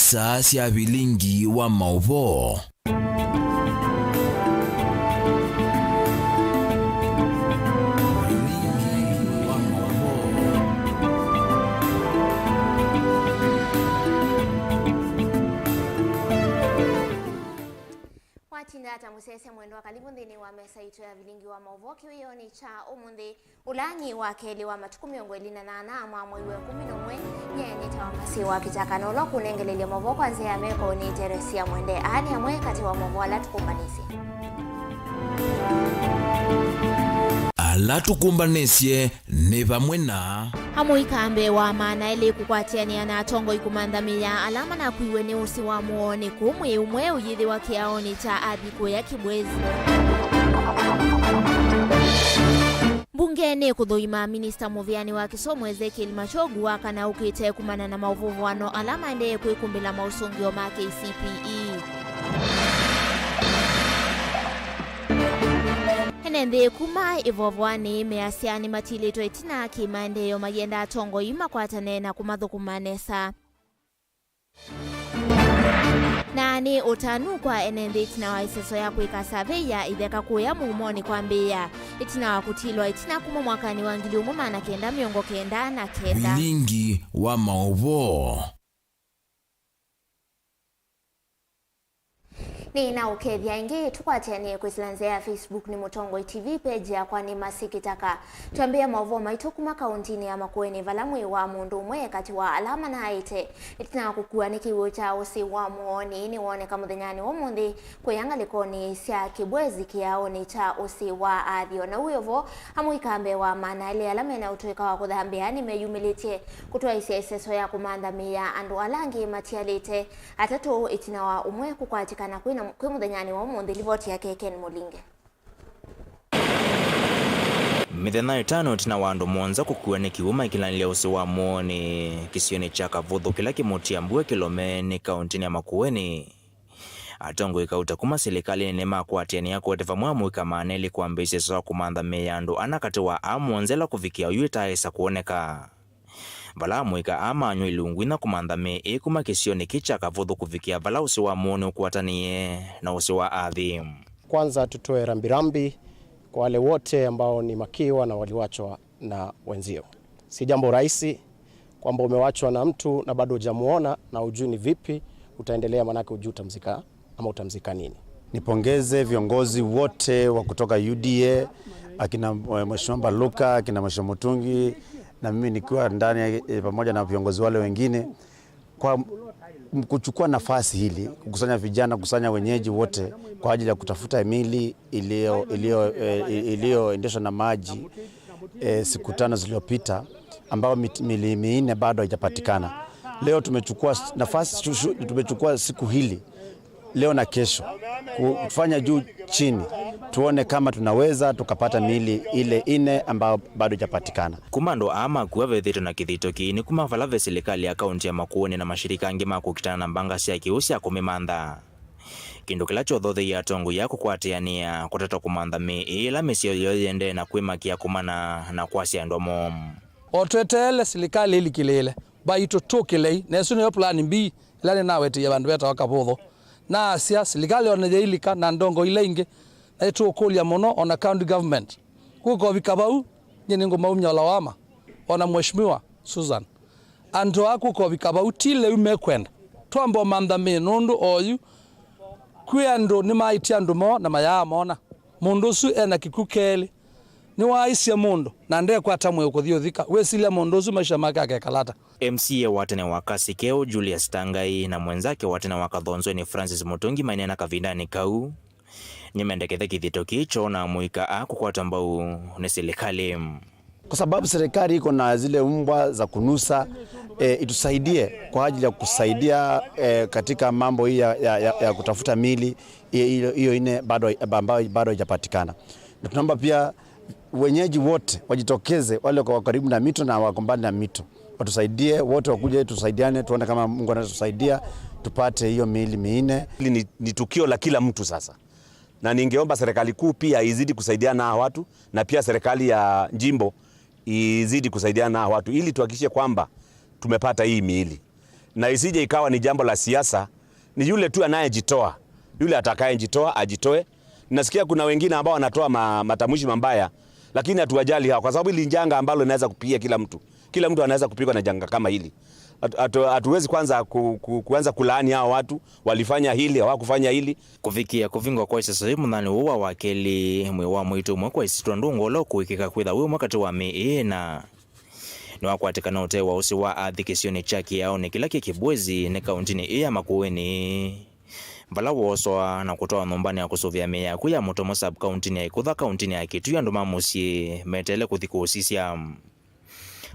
isa cia Vilingi wa Mauvoo. Watinda hata musese mwendo wa karibu ndini wa mesa itu ya Vilingi wa Mauvoo kiwiyo ni cha umundi ulangi wa keli wa matuku miongo elina na anama mwaiwe 11 nye nita wa masi wa KITAKA nolo kunengelele Mauvoo kwa zia ameko ni Teresia mwende ahani ya mwe kati wa Mauvoo alatukumbanisi. Alatukumbanisye ni vamwe na hamu ikambe wa maana ili kukwatiania na tongo ikumandhamia alama na kuiwe ni usi wa muoni kumwe umwe uyithi wa kiaoni cha adhiku ya kibwezi. Bungeni kuthuima Minista Muviani wa Kisomo Ezekiel Machogu wakana ukite kumana na mauvuvwano alama ndeye kuikumbila mausungio ma KCPE. Henende kuma ivovwani measiani matilito itina kimaendeyo magenda atongo ima kwatane na kumathukumanesa. Nani utanu kwa enende itina wa iseso ya kuika survey ya idheka kuya muumoni kwa mbea. Itina wa kutilwa itina kuma mwakani wa ngili umuma na kenda miongo kenda na kenda. Vilingi wa Mauvoo. Ni na ukethia ingi tukwatianie kuisilanzea Facebook ni Mutongo TV page ya kwani masi KITAKA. Tuambia Mauvoo maitu kuma kauntini ya Makueni valamwi wa mundu mwe kati wa alama na aite. Itina kukua ni kiwu cha usi wa muoni ni wone kamuthenyani wa mundi kuyanga likoni sia kibwezi kiaoni cha usi wa adhio. Na uyovo hamu ikambe wa maana ili alame na utuika wa kudhambia ni meyumilitie kutua isi iseso ya kumandhamia andu alangi matialite. Atatu itina wa umwe kukwatika na kuina kwe muthenyani wa umundi livoti ya Ken Mulinge. Mithenya itano tina wandu monza kukua ni kiuma ikilanile usi wa muoni kisioni cha Kavuthu kila kimutia mbue Kilomeni kauntini ya Makueni. Atongo ikauta kuma serikali nema kwatiania kwetefa mwamu ikamaneli kuambise sawa kumandhamia andu anakati wa amuonzela kufikia uyuita isa kuoneka. Vala mwika ama anyo ilungwina kumandhame kuma kisioni kicha Kavuthu kufikia vala usi wa muoni ukuatanie na usi wa adhi. Kwanza tutoe rambirambi kwa wale wote ambao ni makiwa na waliwachwa na wenzio. Si jambo rahisi kwamba umewachwa na mtu na bado hujamuona na hujui ni vipi utaendelea, manake hujui utamzika ama utamzika nini. Nipongeze viongozi wote wa kutoka UDA, akina Mheshimiwa Luka, akina Mheshimiwa Mutungi, na mimi nikiwa ndani pamoja na viongozi wale wengine kwa kuchukua nafasi hili kukusanya vijana, kukusanya wenyeji wote kwa ajili ya kutafuta mili iliyoendeshwa na maji siku 5 zilizopita, ambao mili 4 bado haijapatikana. Leo tumechukua nafasi, tumechukua siku hili leo na kesho kufanya juu chini tuone kama tunaweza tukapata mili ile 4 ambao bado haijapatikana. Kumando ama kuwe thito na kithito kini kuma valave serikali ya kaunti ya Makueni na mashirika ngima kukitana na mbanga cia kiusi ya kumimandha. Kindu kilacho thothe ya tongo ya kukwatiania kutata kumandhami ila misio yoyende na kwimakia kumana na kwasi ndomo. Otwetele serikali ili kilele baito tokele nesu ne plan B ilane nawete ya bandu beta wakavutho na asia serikali onajeilika na ndongo ile inge na etu okolia mono on county government kuko vikabau nyene ngoma umnya lawama ona mheshimiwa Susan ando akuko vikabau tile umekwenda twambo mandhame nundu oyu kwiando ni maitia ndumo na mayamona mundu su ena kikukeli ni waisia mundu na ndeye kwatamwe ukuthio thika wesilia mundu su maisha make akekalata. MCA watene wakasikeo Julius Tangai na mwenzake watene wakathonzo ni Francis Mutungi mainena kavindani kau nyemendekethe kithito kicho na muika akukwata mbau ni serikali, kwa sababu serikali iko na zile mbwa za kunusa itusaidie kwa ajili ya kusaidia katika mambo hii ya kutafuta mili hiyo 4 ambayo bado haijapatikana. Na tunaomba pia wenyeji wote wajitokeze, wale kwa karibu na mito na wakombani na mito watusaidie, wote wakuje tusaidiane, tuone kama Mungu anatusaidia tupate hiyo mili 4. Hili ni tukio la kila mtu sasa, na ningeomba serikali kuu pia izidi kusaidiana na watu, na pia serikali ya jimbo izidi kusaidiana na watu ili tuhakikishe kwamba tumepata hii miili. na isije ikawa ni jambo la siasa. Ni yule tu anayejitoa, yule atakayejitoa ajitoe. Nasikia kuna wengine ambao wanatoa matamshi mabaya, lakini hatuwajali hao, kwa sababu hili janga ambalo linaweza kupiga kila mtu. Kila mtu anaweza kupigwa na janga kama hili. Hatuwezi kwanza kuanza kulaani hao watu walifanya hili hawakufanya hili. Kufikia kuvingwa kwa sasa hivi mnani uwa wakeli mwe wa mwitu mwe kwa isitwa ndungolo kuikika kwitha uwe mwakati wa miina ni wakwatika na utewa usi wa ardhi kisioni chaki yao ni kila kikibwezi ni kauntini iya Makueni vala woswa na kutoa nombani ya kusuvia meya kuya mutomo sub kauntini ya Ikutha kauntini ya Kitui andu mamusi metele kuthikuusisya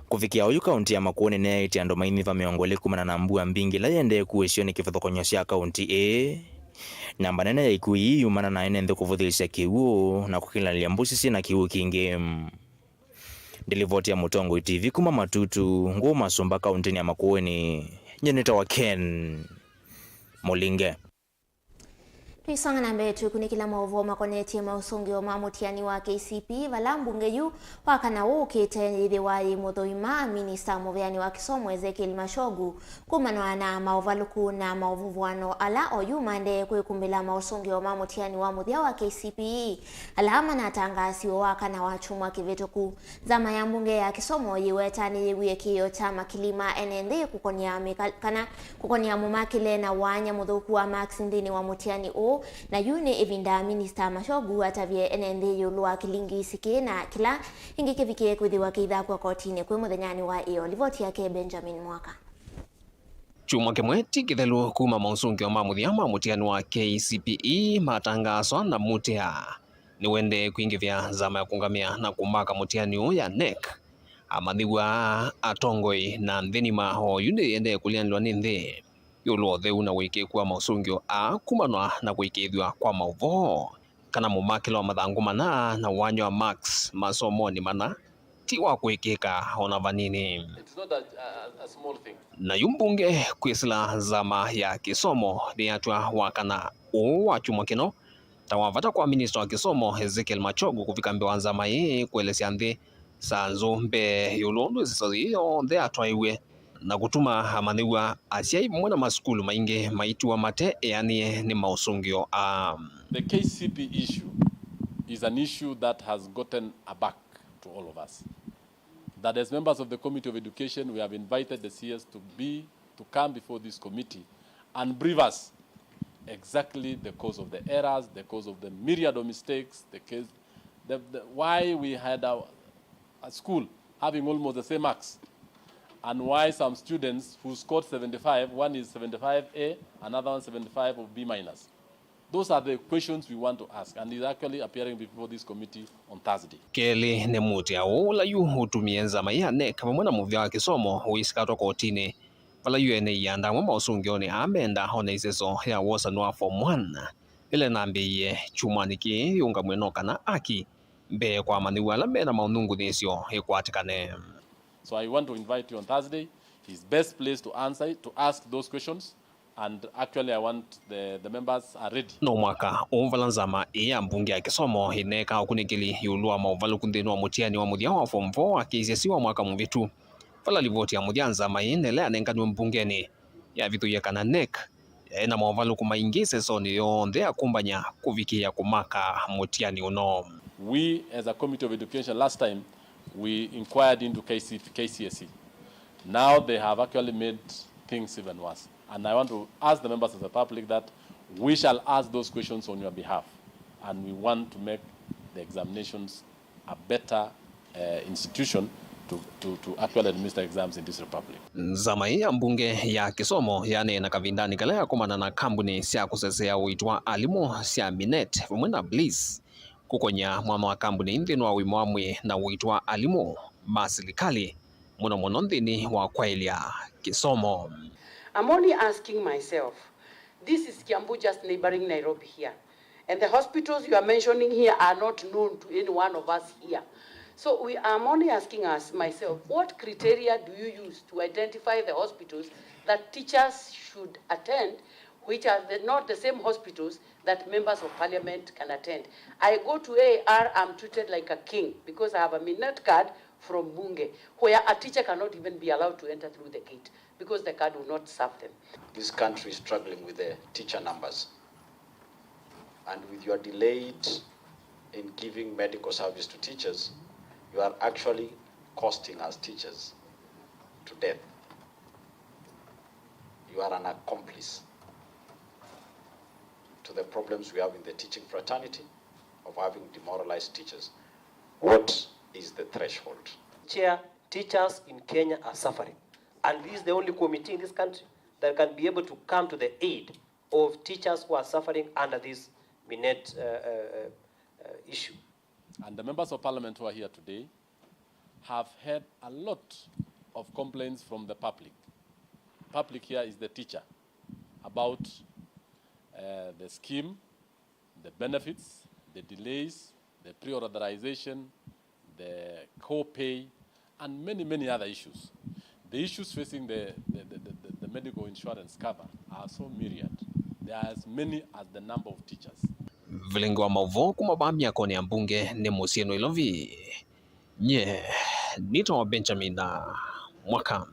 kufikia uyu kaunti ya Makueni ne iti andu maimiva miongole kumana na mbua mbingi la yende kuwesioni kifuthokonyo sya kaunti namba nene ya Ikui yumana na ene nthe kuvuthilisya kiwu na kukilalia mbusisi na kiwu kingi. Ndilivoti ya Mutongo TV kuma Matutu nguo Masumba kauntini ya Makueni nyeneta wa Ken Molinge. Tuisonga na mbele tukunikila Mauvoo makoneti ya mausungi wa mamutiani wa KCP valambunge yu wakana ukite nidhiwari muthoima minista muveani wa kisomo Ezekiel Mashogu kumanoa na mauvaluku na mauvuvuano ala oyu mande kuikumbila mausungi wa mamutiani wa muthia wa KCP alama na tangasi wa wakana wa chumwa kivituku zama ya mbunge ya kisomo yiweta niliwie kiyo chama kilima NND kukonia mumakile na wanya mudhuku wa Max ndini wa mutiani na yune evinda minista Mashogu atavye NND yulua kilingi siki na kila hingi kivikie kwithiwa kitha kwa kotini kwe muthenyani wa iyo. Livoti yake Benjamin Mwaka. Chuma kimweti kithelu kuma mausungi wa mamuthia mamutiani wa KCPE matangaswa na mutia ni wende kuingivya zama ya kungamia na kumaka mutiani ya NEC amathiwa atongoi na nthinima ho yune yende kulianilwa ni nthi yuluo theu na wiki kwa mausungio a kumanwa na kuikithwa kwa Mauvoo kana mumakilo wa mathangu mana na wanyo wa Max masomo ni mana tiwa kuikika ona vanini. It's not a small thing. Na yumbunge kwisila zama ya kisomo ni atwa wakana wa chuma kino tawavata kwa minister wa kisomo Ezekiel Machogu kufika mbewa zama hii kuelesea nthi sanzo mbe yulundu zisoziyo the atwa iwe na kutuma amaniwa asiai mwana maskulu mainge maituwa mate yani ni mausungio. The KCP issue is an issue that has gotten aback to all of us. That as members of the Committee of Education, we have invited the CS to come before this committee and brief us exactly the cause of the errors, the cause of the myriad of mistakes, why we had a school having almost the same marks, and why some students who scored 75, one is 75A, another one 75 of B-. Those are the questions we want to ask, and is actually appearing before this committee on Thursday. Keli ne mutia ula yu hutumie nzama ya NEC kama muvia wa kisomo huisikatwa kotini vala yu ene yanda mwa mausungio amenda hone iseso ya wosa nua form 1 ile nambiye chumaniki yunga mwenoka na aki mbe kwa maniwa la mena maunungu nisio hekwatikane. So I want to invite you on Thursday. He's best placed to answer, to ask those questions. And actually I want the members are ready. No mwaka umvalanzama iya mbunge ya kisomo hineka okunikili yulua mauvaluku nthini wa mutiani wa muthia wa form 4 akisiasiwa mwaka muvitu vala livoti ya muthia nzama inele anenganiwe mbungeni ya vithu ya kana NEC na mauvaluku maingi sesoni yonthe akumbanya kuvikia kumaka mutiani uno. We as a Committee of Education last time we inquired into KCSE. Now they have actually made things even worse. And I want to ask the members of the public that we shall ask those questions on your behalf. And we want to make the examinations a better institution to actually administer exams in this republic. Zama ya mbunge ya kisomo yani na kavindani kala ya kumana na kambuni sia kusesea uitwa alimu sia Minet vumwena Bliss kukonya mwana wa kambuni nthini wa wimwamwe na uitwa alimu masilikali muno nthini wa kwailia kisomo. I'm only asking myself, this is Kiambu, just neighboring Nairobi here. And the hospitals you are mentioning here are not known to any one of us here. So I'm only asking myself, what criteria do you use to identify the hospitals that teachers should attend, which are not the same hospitals that members of parliament can attend? I go to AR, I'm treated like a king because I have a Minet card from Bunge, where a teacher cannot even be allowed to enter through the gate, because the card will not serve them. This country is struggling with the teacher numbers. And with your delayed in giving medical service to teachers, you are actually costing us teachers to death. You are an accomplice to the problems we have in the teaching fraternity of having demoralized teachers. What is the threshold? Chair, teachers in Kenya are suffering. And this is the only committee in this country that can be able to come to the aid of teachers who are suffering under this minute issue. And the members of parliament who are here today have had a lot of complaints from the public. Public here is the teacher about the scheme, the benefits, the delays, the pre-authorization, the co-pay, and many, many other issues. The issues facing the medical insurance cover are so myriad. There are as many as the number of teachers. Vilingi wa Mauvoo kumabamia koni ya mbunge ni musieno ilovi. Nye, nito Benjamin na mwaka.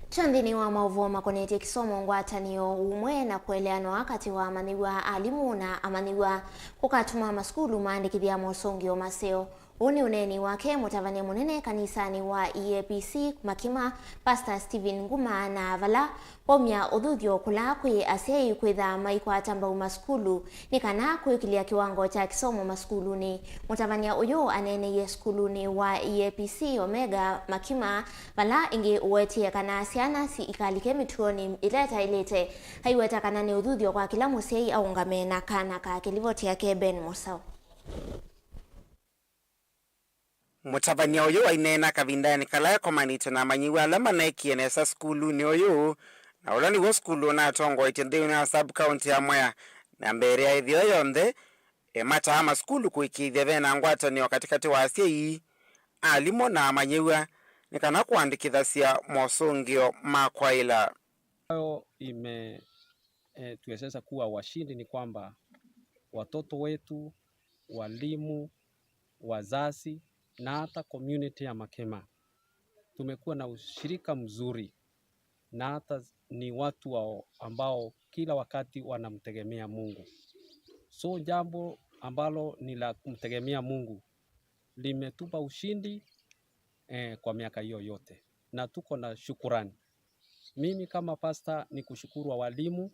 Chandini wa Mauvoo makoneti kisomo ngwatanio umwe na kueleano wakati wa amaniwa alimu na amaniwa kukatuma maskulu maandikithia mosongio maseo. Uni uneni wake mutavania munene kanisani wa EAPC makima Pastor Stephen Nguma na vala pomya udhuthio kula kwi asiai kwitha maikwa tamba maskulu nikana kwikilia kiwango cha kisomo maskulu ni mutavania uyu anene skulu ni wa EAPC Omega makima vala ingi uwetie kana siana si ikalike mituoni ilete haiweta kana ni udhuthio kwa kila musei aungame na kana ka kilivoti yake Ben Musau. Mutabania uyu ainena kavindani kala komanite na manyiwa alama na ikienesa skulu ni uyu na ulani wo skulu na tongo itende na sub county ya Mwea na mbere ya ithio yonde mata ama skulu kuikithia vena ngwata ni katikati wa asiai alimo na manyiwa nikana kuandikithasia mosongio makwaila tuwezesha kuwa washindi ni kwamba watoto wetu, walimu, wazazi na hata community ya Makema tumekuwa na ushirika mzuri na hata ni watu ambao kila wakati wanamtegemea Mungu. So jambo ambalo ni la kumtegemea Mungu limetupa ushindi kwa miaka hiyo yote na tuko na shukurani. Mimi kama pastor ni kushukuru wa walimu,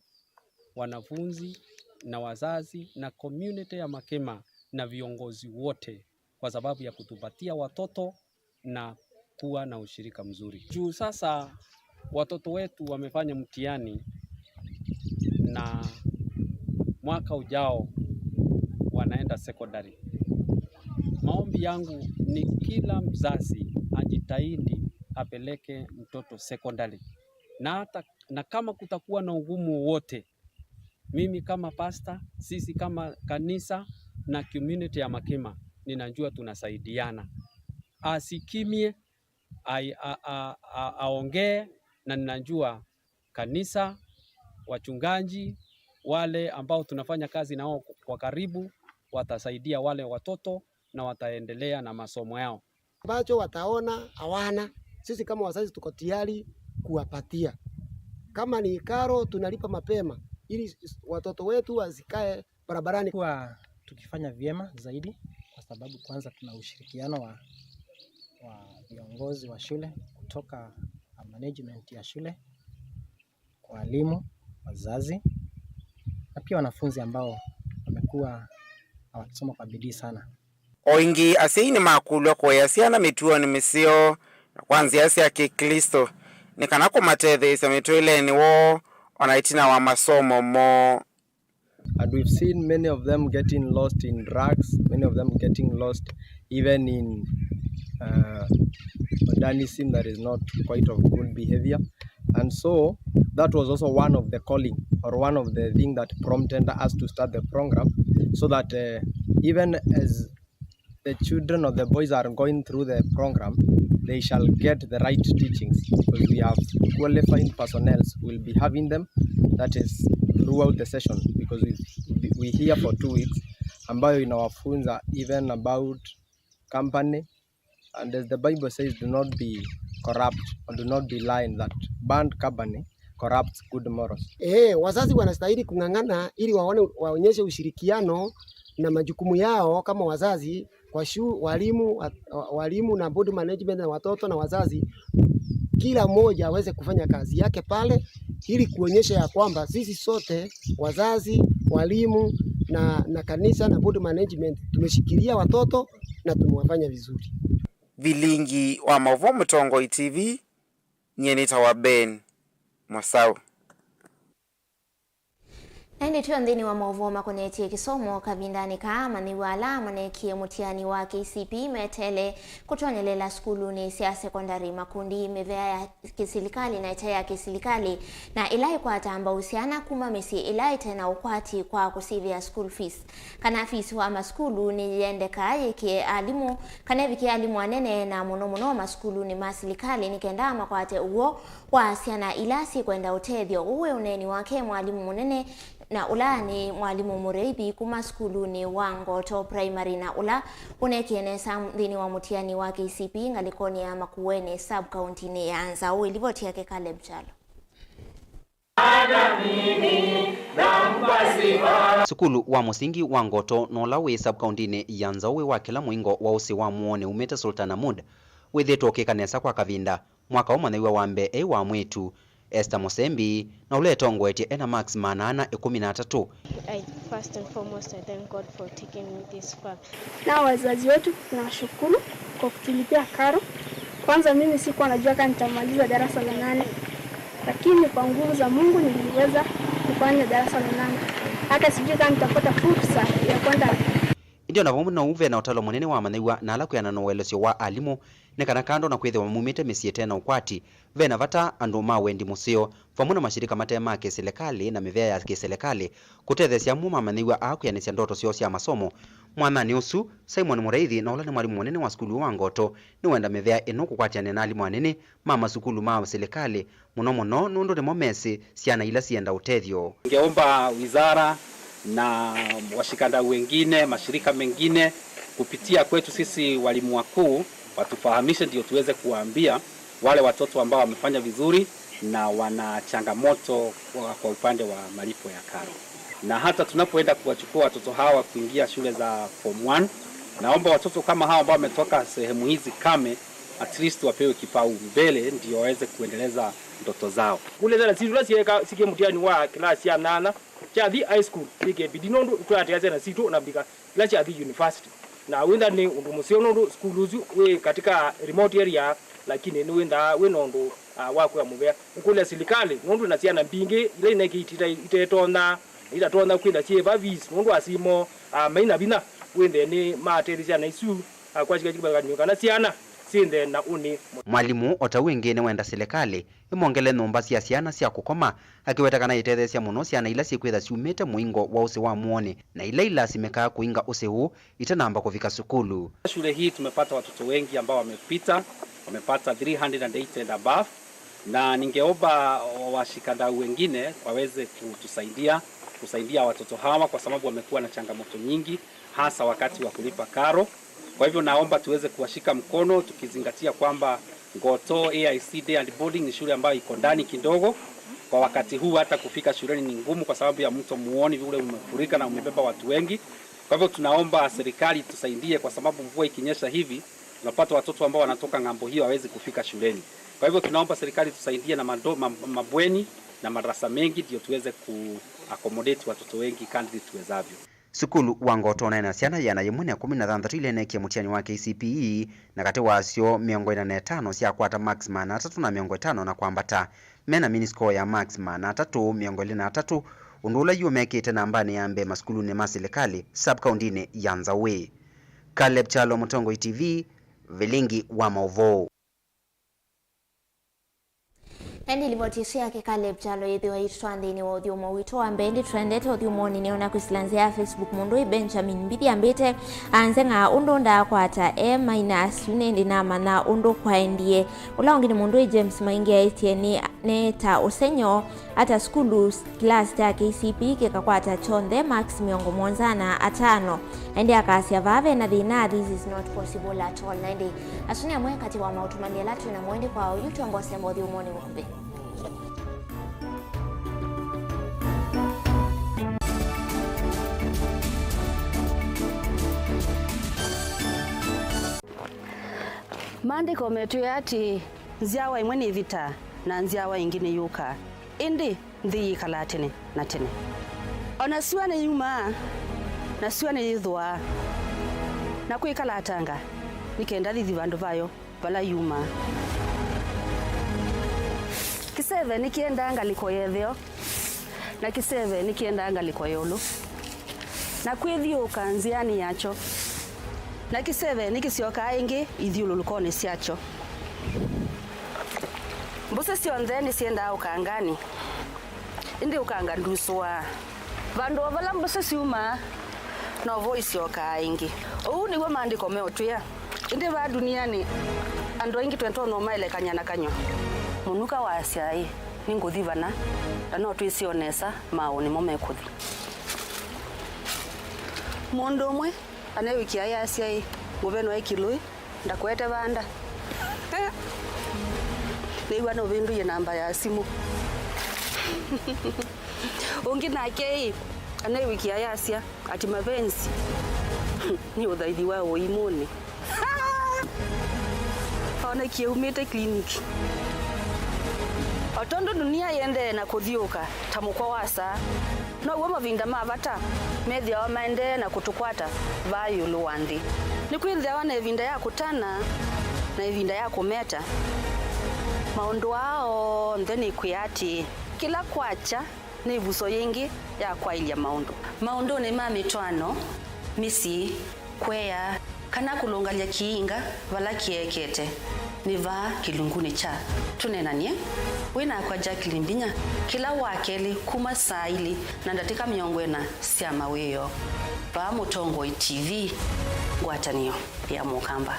wanafunzi na wazazi na community ya Makema na viongozi wote kwa sababu ya kutupatia watoto na kuwa na ushirika mzuri. Juu sasa watoto wetu wamefanya mtihani na mwaka ujao wanaenda secondary. Maombi yangu ni kila mzazi ajitahidi apeleke mtoto secondary. Na kama kutakuwa na ugumu wote, mimi kama pastor, sisi kama kanisa na community ya Makema ninajua tunasaidiana. Asikimie, aongee na ninajua kanisa, wachungaji, wale ambao tunafanya kazi nao kwa karibu, watasaidia wale watoto na wataendelea na masomo yao. Ambacho wataona hawana, sisi kama wazazi tuko tayari kuwapatia. Kama ni karo tunalipa mapema ili watoto wetu wasikae barabarani. Kwa tukifanya vyema zaidi kwa sababu kwanza tuna ushirikiano wa viongozi wa shule kutoka management ya shule, walimu, wazazi na pia wanafunzi ambao wamekuwa wakisoma kwa bidii sana. Oingi asiini makulwa kwa yasiana mituoni misio kwanza yasi ya Kikristo nikana kumatethesa mituile ni wo onaitina wa masomo mo. And we've seen many of them getting lost in drugs, many of them getting lost even in modernism that is not quite of good behavior. And so that was also one of the calling or one of the things that prompted us to start the program so that even as the children or the boys are going through the program, they shall get the right teachings because we have qualified personnel who will be having them, that is throughout the session, because we here for 2 weeks ambayo inawafunza even about company, and as the Bible says, do not be corrupt or do not be lying that bad company corrupts good morals. Wazazi wanastahili kung'ang'ana ili waonyeshe ushirikiano na majukumu yao kama wazazi kwa walimu na board management na watoto na wazazi, kila mmoja aweze kufanya kazi yake pale ili kuonyesha ya kwamba sisi sote wazazi, walimu na kanisa na board management tumeshikilia watoto na tumewafanya vizuri. Vilingi wa Mauvoo Mtongo TV, nyenita wa Ben Mwasau. Endi tuyo ndini wa Mauvoo makonetie kisomo kabindani kaama ni wala manekie mutiani wa KCPE metele kutonyelela skulu ni sia sekondari makundi mevea ya kisilikali na ita ya kisilikali na ilai kwa tamba usiana kumamisi ilai tena ukwati kwa kusivia school fees. Kana fees wa maskulu ni yende kaye alimu kaneviki alimu anene na muno maskulu ni masilikali ni kendama kwa ate uo wa asiana ilasi kwenda utedhio uwe uneni wake mwalimu munene na ula ni mwalimu mureibi kuma skulu ni Wangoto primary na ula unekienesa mdini wa mutiani wa KCPE ngalikoni ya Makueni sub county ni anza uilivoti yake Caleb Chalo. Sukulu wa musingi Wangoto nolawe sub county ni yanza uwe wa kila mwingo wa usi wa muone umete Sultana Mud wethe kanesa kwa kavinda mwaka umanaiwa wambe wa mwetu Esther Mosembi na uletongo eti ena max manana 13. First and foremost I thank God for taking me this far. Na wazazi wetu tunashukuru kwa kutulipia karo. Kwanza mimi sikuwa najua kama nitamaliza darasa la 8. Lakini kwa nguvu za Mungu niliweza kufanya darasa la 8. Hata sijui kama nitapata fursa ya kwenda. Ndio na vomu na uve na utalo munene wa manaiwa na ala kuyana no welosio wa alimu nekana kando na kwethe wa mumite misiete na ukwati vena vata andu mawendi musio famuna mashirika matema ke serikali na mivea ya kiserikali kutethesia muma manaiwa akuyanisya ndoto sio cia masomo mwanani usu Simon Mureithi na ulani mwalimu munene wa skulu wa Ngoto ni wenda mivea ino kukwatiana na alimu anene mama sukulu ma serikali muno nundu ni momesi ciana ila cienda utethio. Ningeomba wizara na washikadau wengine, mashirika mengine kupitia kwetu sisi walimu wakuu watufahamishe ndio tuweze kuwaambia wale watoto ambao wamefanya vizuri na wana changamoto kwa upande wa malipo ya karo. Na hata tunapoenda kuwachukua watoto hawa kuingia shule za form 1, naomba watoto kama hawa ambao wametoka sehemu hizi kame at least wapewe kipaumbele ndio waweze kuendeleza ndoto zao. Kule zana sisi sike mtihani wa klasi ya 8 cha the high school sike bidinondo twateza na situ na bika la cha the university na wenda ni umusionondo schools we katika remote area lakini ni wenda wenondo wako ya mubea kule serikali nondo na siana mpinge ile inekitita itetona ila tona kwenda cheva vis nondo asimo maina bina wende ni material na isu kwa chika kana siana sinde na uni. Mwalimu ota wengine wenda serikali imongele nomba cia ciana cia kukoma akiwetakana itethecia muno ciana ila cikwitha ciumite muingo wa usi wa muone na ila simeka kuinga usi huu itanamba kufika sukulu. Shule hii tumepata watoto wengi ambao wamepata 380 and above, na ningeomba washikadau wengine waweze kusaidia watoto hawa kwa sababu wamekuwa na changamoto nyingi hasa wakati wa kulipa karo. Kwa hivyo naomba tuweze kuwashika mkono tukizingatia kwamba Ngoto AIC Day and Boarding ni shule ambayo iko ndani kidogo. Kwa wakati huu hata kufika shuleni ni ngumu kwa sababu ya mto Muoni vile umefurika na umebeba watu wengi. Kwa hivyo tunaomba serikali tusaidie kwa sababu mvua ikinyesha hivi tunapata watoto ambao wanatoka ngambo hiyo hawezi kufika shuleni. Kwa hivyo tunaomba serikali tusaidie na mabweni na madrasa mengi ndio tuweze ku-accommodate watoto wengi kadri tuwezavyo. Sukulu wa Ngoto na ciana yana yimwe 16 ile nekia mutiani wa KCPE na kati wasio 45 cia kwata max mana 3 na 50 na kwambata mena mini score ya max mana 3 undula yumekete nambani yambe maskulu ne maserikali sub county ne Yanzawe. Caleb Chalo, Mtongo TV, Vilingi wa Mauvoo. Endi livotishia yake Caleb Chalo yethi wa itwandi ni wa udhiumo wito ambendi trendete udhiumo ni neona kusilanzia Facebook mundu Benjamin Mbithi ambete anzenga undu nda kwata -, unendi na mana undu kwa endie ula ongini mundu James Maingi ya itieni neta usenyo hata skulu class ta KCPE kikakwata chonde max 75 ende akasia vave na thina this is not possible at all. Nende asunia mwe kati wa mautumania latu na mwende kwa yutu ambose mbothi umoni mkumbi. Maandiko metu ati nziawa imwe ni vita na nziawa ingine yuka indi nthi ikala tene na tene ona siwa ni yuma na siwa ni yithwa na kuikala atanga nikenda thithi vandu vayo vala yuma kiseve nikienda ngaliko yetheo na kiseve nikienda ngaliko yolo na kwithiuka nziani yacho na kiseve nikisioka ingi ithiululukone siacho mbuse sionthe nisienda ukangani indi ukanga nduswa vandu vala mbuse siuma no voice yoka ingi uu niwe maandiko meotwia indi va duniani andu ingi twentono maile kanyana kanyo munuka wa asiai ninguthi vana na no twisionesa mauni momekuthi mundu umwe anawikia ya asiai nguveno ekilui ndakwete vanda niwa no vindu ye namba ya simu ungi nake anawikia ya asia ati mapenzi ni uthaithi wa uimuni ona kiumite kliniki otondo dunia yende na kuthiuka tamukwa wasa no uwe mavinda mavata methia wa maende na kutukwata vayulu wanthi ni kwithia wana evinda ya kutana na evinda ya kumeta maundu ao ntheni kwiati kila kwacha ni vuso yingi ya kwailia maundu ni mamitwano misi kwea kana kulungalia kiinga vala kiekete niva kilunguni cha tunenanie WINAKE Jacqueline Binya kila wakeli kuma saili na ndatika miongwena sia maweyo va Mutongo TV ngwatanio ya Mukamba.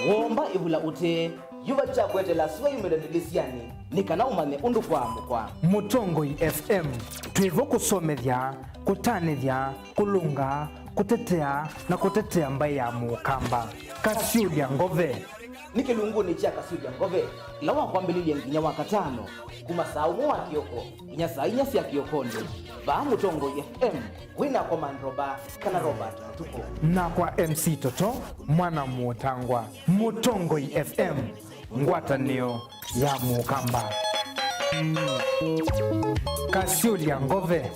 Womba ibula ute yuba chakwetela siwa yumedadilisiani nikana umane undu kwa mukwa Mutongo FM twivo kusomethya kutanithya kulunga kutetea na kutetea mbai ya Mukamba Kasiulia ngove nikilunguni cha Kasiulia ngove lawa kwambililie nginya wakatano kuma saa umwe wa kioko inya saa inya sia kiokoni va Mutongo FM WINAKE Mandroba kana Robert Mutuko na kwa MC Toto mwana Mutangwa Mutongo FM ngwatanio ya Mukamba Kasiulia ngove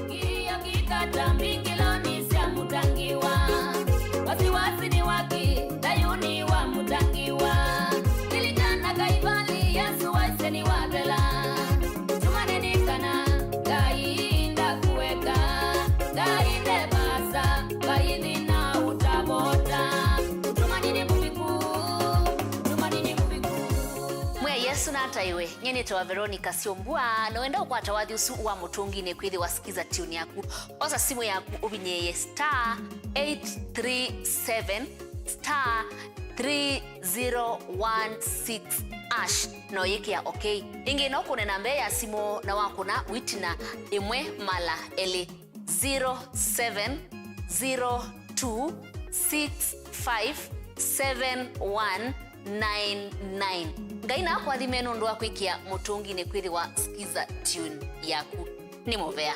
Iyo kikatambi kiloni sia mutangiwa wasiwasi ni waki dayuni wa mutangiwa ilikana kaibali Yesu waiseni wabela tumaneni kana gainda kuweka gainde basa gaindi na utabota tumanini mubiku mwe Yesu na ataiwe nyene toa Veronica Siombua no enda ukwata wathi usu wa mutungine kwithi wasikiza tune yaku osa simu yaku ubinyeye *837 *3016 ash no yikia okay ingi no kunena mbe ya simu na wakuna witina imwe mala eli 0702657199 ngaina kwa thimeno ndo akwikia mutungine kwithi wa skiza tune yaku ni movea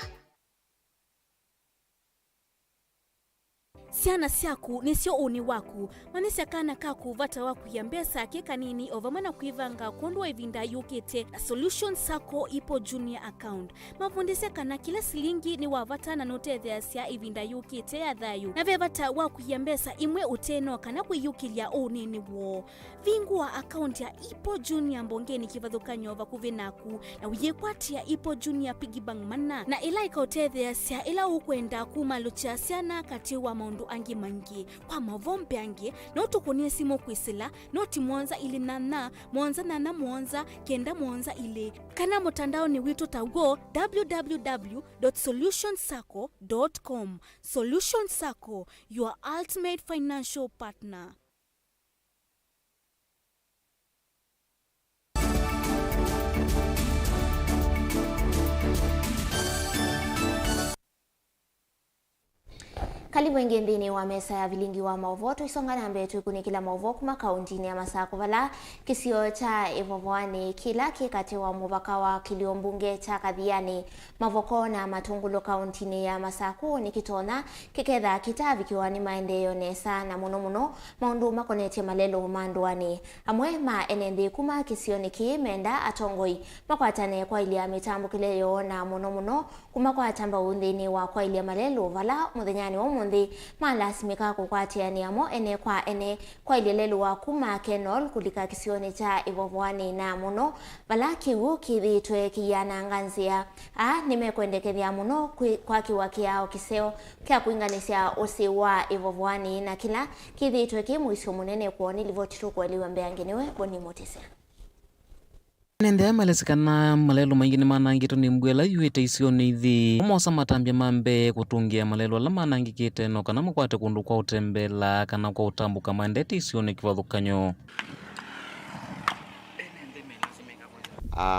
Siana siaku nisio uni waku manisi akana kaku vata waku ya mbesa keka nini ovamana kuivanga kuondwa ivinda yukete na solution sako ipo junior account mafundise kana kila silingi ni wavata na note theasia ivinda yukete ya dhayu na vevata waku ya mbesa imwe uteno kana kuyukilia unini wo vingua account ya ipo junior mbongeni kivadhuka nyova kuvinaku na uyekwati ya ipo junior pigibang mana na ila ikaute theasia ila ukwenda kumalucha siana kati wa maundu maundu angi mangi kwa mavombe angi no tukunie simo kwisila no timonza ili nana monza kenda monza ile kana mutandao ni wito tago www.solutionsacco.com. Solution Sacco, your ultimate financial partner. Karibu ingi ndini wa mesa ya Vilingi wa Mauvoo tuisongana mbele tukunikila Mauvoo kuma kauntini ya Masako vala kisio cha Ivovwani kila kikati wa mubaka wa kiliombunge cha Kathiani Mavoko na Matungulo kauntini ya Masako nikitona kiketha kitavikiwa ni maendeleo nesa na muno maundu makonete malelo manduani amwe ma enendi kuma kisio niki menda atongoi makwatane kwa ilia mitambo kileyo na muno kuma kwa tamba undini wa kwa ilia malelo vala muthenyani wa mundi malasimika kukwatiani amo ene kwa ilelelu wa kuma kenol kulika kisioni cha Ivovwani na muno vala kiwu kithitwe kiyana nganzia nimekwendekethia muno kwa kiwa kiao kiseo kia kuinganisya usi wa Ivovwani na kila kithitwe kimwisho munene kuoni livotitu kwa liwe mbeanginiwe boni motise nende malesikana malelo mangine manangito ni mbwela yuete isioni ithi mosa matambia mambe kutungia malelo ala manangikite no kana mukwate kundu kwa utembela kana kwa utambuka mandete isioni kivathukanyo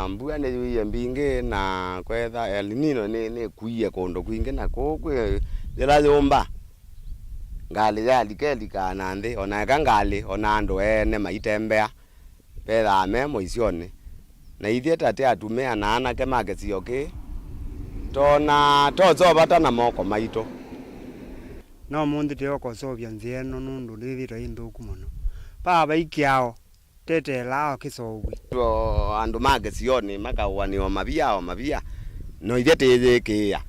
mbua ne yuye mbinge na kwetha elinino ne kuiye kondo kwinge na kokwe dela yomba ngali ya likelika nande ona kangali ona ndo ene maitembea petha memo isioni na ithie tate atumea na anake makesio ki tona tozo bata na moko maito no mundi te okosovia nzieno nundu ndithira indhuku muno baba ikiao tete lao kisowi to andu makesio ni makawaniwa mabia no ithie tithikea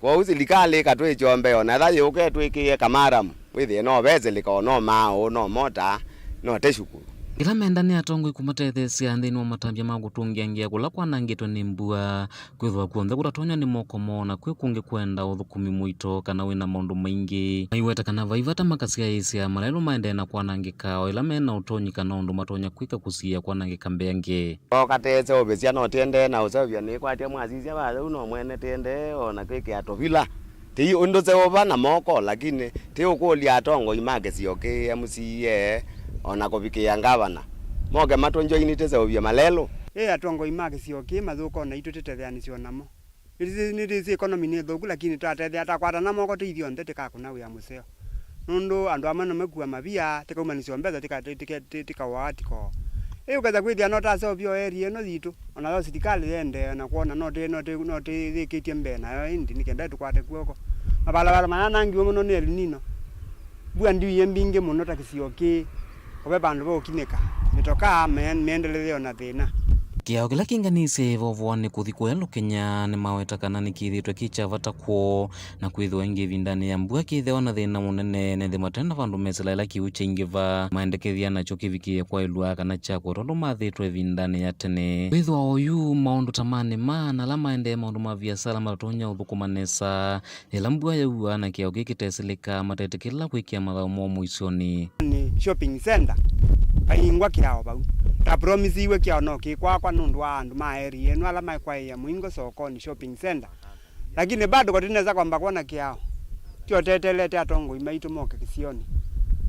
kwa usilikale katwe chombe ona tha yuke twikie kamaramu withi no bezelika no mao no mota no teshukuru ila menda ni atongo ikumatethesia nthini wa matambia magutungia ngia kula kwanangitwe ni mbua kwithwa kuonthe kuratonya ni moko mona kwi kungi kwenda uthukumi mwito kana wina maundu maingi maiweta kana vaivata makasia isia malelo maende na kwanangika ila mena utonyi kana undu matonya kwika kusia kwanangika mbengi okateze obesia no tende na usavia ni kwatia mwasisia ba uno mwene tende ona kwike atovila ti undu zeova na moko lakini ti ukulia atongo imakesio ki MCA ona kuvikia ngavana moge matonjo initeze obia malelo atongo imakesio ki mathuko na itutetetheanisio namo nirisi economy ni thuku lakini tatethea takwata na moko tithio nte tikakuna wia museo nundu andu amana makua mabia tikaumanisio mbeza tikawatiko ukatha kwithia no tasovio area no thitu ona yo serikali yende na kuona no thikitie mbe nayo indi nikenda tukwate kuoko mabalabala mananangiwe muno ni elinino bua ndiye mbinge muno takisio ki obe bandu bokinika mitoka meendeleo na thina kiao kila kinganise Ivovwani kuthi kwelu Kenya ni maweta kana nikithitwe kichavata kwo na kwithwa ingi vindani ya mbua kithewa na thina munene nethi matenda vandu mesela ila kiu chaingiva maendekethia nacho kivikie kwa ilua kana chakwo tondu mathitwe vindani ya tene kwithwa oyu maundu tamani na la maende maundu ma biasara maratonya uthukumanesa ila mbua yaua na kiao gikiteseleka matetekela kwikia mathomo mwisoni ni shopping center paingwa kiao bau ta promise iwe kiao no kikwakwa nundu wa andu ma area eno ala maikwaia mwingo sokoni shopping center lakini bado kotineza kwamba kuona kiao tio tetelete atongo imaitu moke kisioni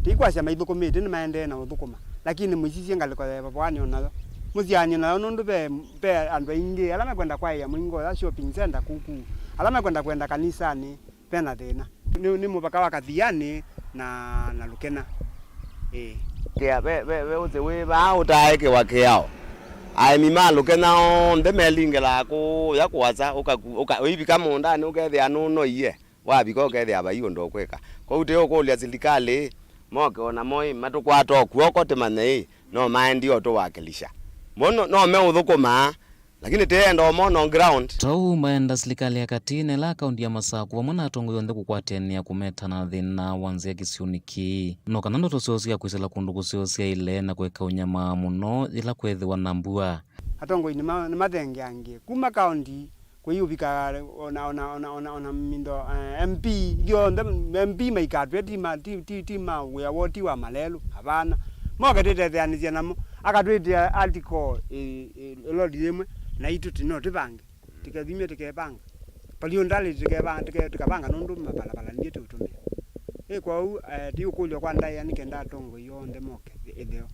tikwasya maithukumite ni maende na uthukuma lakini mwisisie ngaliko ya Ivovwani onayo musianye nayo nundu be andu aingi ala makwenda kwaia mwingo ya shopping center kuku ala makwenda kanisani pena thina ni mupaka wa Kathiani na Lukena kia be uze we ba utaeke wa kiao ai mimalo kenao ndemelingela ku yakwaza uka hivi kama ndani ukethia nuno iye wabiko ukethia ba hiyo ndo kweka kwa uteo kulia serikali moke ona moi matukwato kuoko temane no maindi oto wakilisha mono no me uthukuma lakini teenda mono ground tau maenda serikali ya katine la kaunti ya Masako wamona atongo yonthe kukwatenia kumeta na thina wanzia kisiuniki no kana ndo tosiosia kwisela kundu kusiosia ile na kweka unyama muno ila kwethiwa na mbua atongo ni mathengeangie kuma kaunti kwa hiyo vika ona mindo MP dio MP maikatwe tima we woti wa malelu abana moga tete anizia namo akatwete article lodi yemwe na itu tino tibange tikadhimia tikepanga palio ndali tikapanga nondu mapala ndiye tutumia kwa u dio kulyo kwa ndai yani kenda tongo yonde moke etheo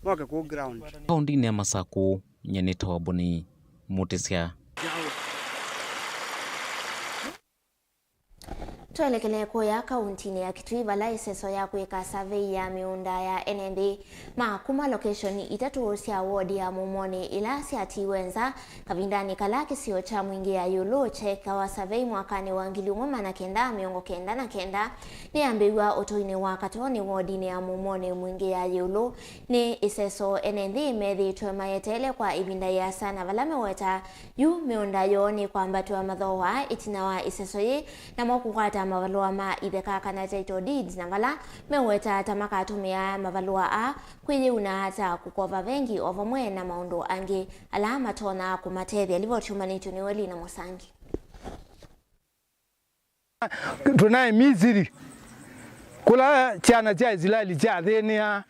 moke ku ground kaunti ya Masako nyeneta waboni Mutesia. Tuelekele kuya kauntini ya Kitui vala iseso ya kuweka survey ya miunda ya NND makuma location itatu cia ward ya Mumoni ila siati wenza kavindani kala kisio cha mwingi ya yulo cheka wa survey mwakani wa 1999 ni ambiwa otoine wa katoni wardini ya Mumoni mwingi ya yulo ni iseso NND methi tuema yetele kwa ibinda ya sana vala meweta yu miunda yoni kwa mbatu wa madhowa itina wa iseso ye na mwakukwata mavalua ma itheka kana title deeds na vala meweta tamaka atumia mavalua a kwenye unahata kukova vengi ovamwe na maundo angi alama tona kumatethi alivyotumanitu ni weli na Musangi. Tunaye Misiri kula chana cha Israeli cha thenia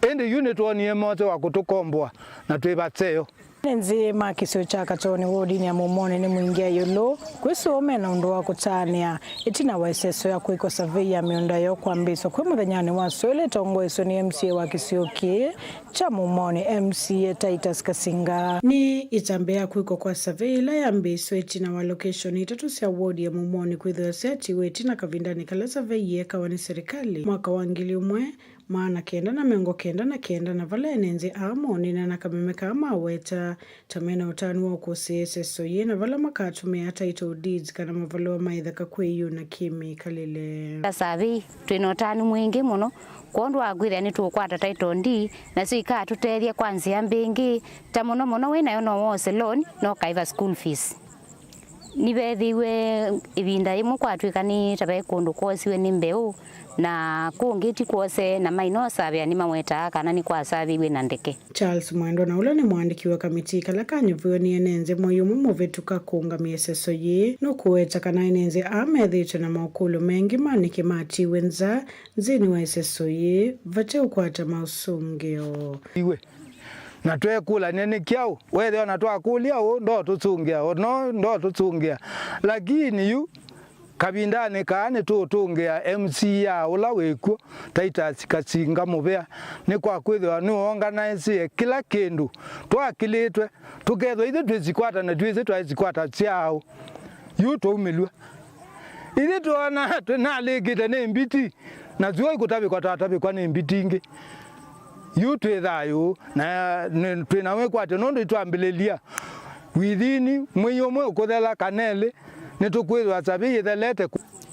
ende unit one moto wa kutukomboa na twebatseyo nzi makisio cha katoni wodi ni Mumoni ni mwingia yulo kwisome na ndo wa kutania itina wa iseso ya kuiko survey ya miunda yo kwa mbiso kwa muthanyani wa swele tongo iso ni MCA wa kisioki cha Mumoni MCA Titus Kasinga ni itambea kuiko kwa survey la ya mbiso itina wa location itatu cia wodi ya Mumoni kwithwa seti wetina kavindani kala survey ye kawani serikali mwaka wa 1999 na vala enenzi amoni na kamemeka amaweta tamena utani wa kusese soye na vala makatumia title deeds kana mavalo maithaka kweyu na kimi kalile savi twinotani mwingi muno kondu agwire ni tukwata title deed na sika tuteria kwanzia mbingi tamuno wina yo no wose loan no kaiva school fees nibethiwe ibinda imwe kwatwikani tabe kundu kwosiwe ni mbeu na kungiti kwose na maino sabya ni maweta kana ni kwa sabiwe na ndeke. Charles Mwendo na ula ni mwandiki wa kamiti kala kanyuviwe ni enenze moyumu muvetuka kunga mieseso ye no kuweta kana enenze amethito na maukulu mengi manike mati wenza nzini wa iseso ye vate ukwata mausungeo iwe na twe kula nene kiao wewe na twa kulia ndo tutsungia ndo tutsungia lakini yu kabindane kane tutungia MC ya ula weko Titus Kasinga mubea ni kwa kwithwa ni organize kila kindu twakilitwe tukethwa ithe twizikwata na twize twazikwata ciao yu tumilwa ithe tuona twenaligite ni mbiti na zuo kutabi kwa tatabi kwa ni mbitingi yu twithayo na twinawe kwate nondo twambilelia withini mwiyomwe ukuthela kanele nitukwithwa sabi ithelete